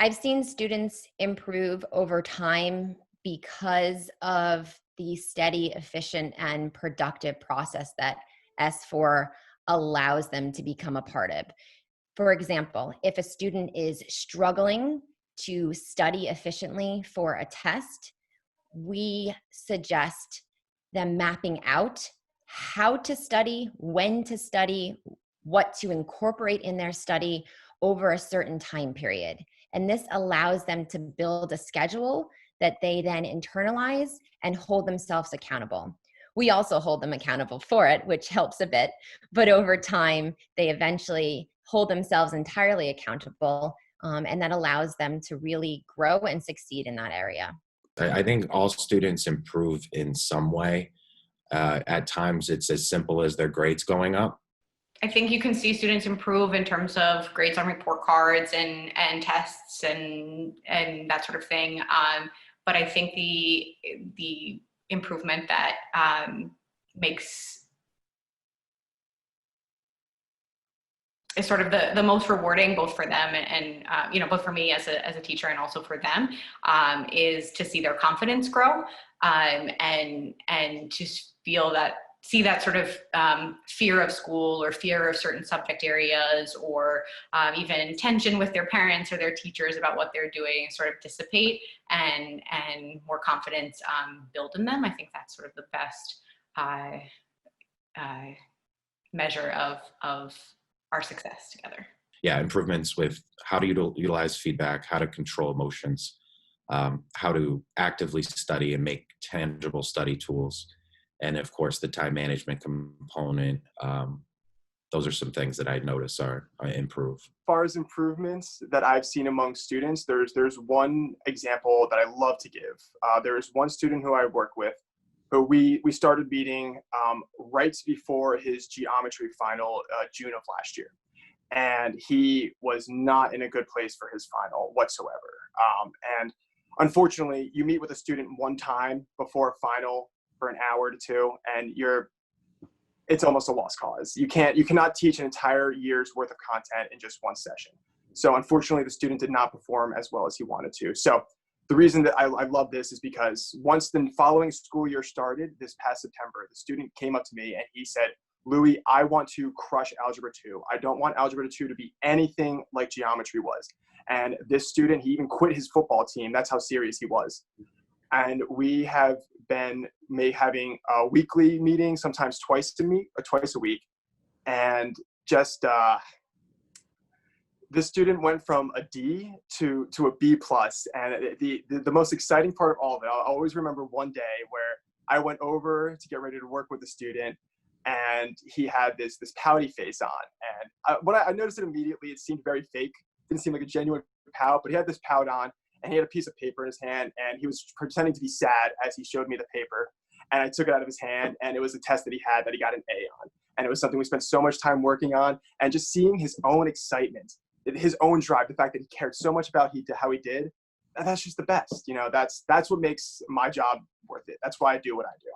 I've seen students improve over time because of the steady, efficient, and productive process that S4 allows them to become a part of. For example, if a student is struggling to study efficiently for a test, we suggest them mapping out how to study, when to study, what to incorporate in their study over a certain time period. And this allows them to build a schedule that they then internalize and hold themselves accountable. We also hold them accountable for it, which helps a bit, but over time, they eventually hold themselves entirely accountable, and that allows them to really grow and succeed in that area. I think all students improve in some way. At times, it's as simple as their grades going up. I think you can see students improve in terms of grades on report cards and tests and that sort of thing. But I think the improvement that makes is sort of the most rewarding, both for them and both for me as a teacher and also for them, is to see their confidence grow, and just see that sort of fear of school or fear of certain subject areas, or even tension with their parents or their teachers about what they're doing sort of dissipate, and more confidence build in them. I think that's sort of the best measure of our success together. Yeah, improvements with how to utilize feedback, how to control emotions, how to actively study and make tangible study tools. And of course, the time management component. Those are some things that I notice are improve. As far as improvements that I've seen among students, there's one example that I love to give. There's one student who I work with who we started meeting right before his geometry final, June of last year. And he was not in a good place for his final whatsoever. And unfortunately, you meet with a student one time before a final for an hour to two, and it's almost a lost cause. You cannot teach an entire year's worth of content in just one session. So unfortunately, the student did not perform as well as he wanted to. So the reason that I love this is because once the following school year started, this past September, the student came up to me and he said, "Louis, I want to crush Algebra 2. I don't want Algebra 2 to be anything like geometry was." And this student, he even quit his football team. That's how serious he was. And we have been having a weekly meeting, sometimes twice a week. And just this student went from a D to a B plus. And the most exciting part of all of it, I'll always remember one day where I went over to get ready to work with the student, and he had this pouty face on. And when I noticed it immediately, it seemed very fake. It didn't seem like a genuine pout, but he had this pout on, and he had a piece of paper in his hand, and he was pretending to be sad as he showed me the paper. And I took it out of his hand, and it was a test that he got an A on. And it was something we spent so much time working on, and just seeing his own excitement, his own drive, the fact that he cared so much about how he did, that's just the best. That's what makes my job worth it. That's why I do what I do.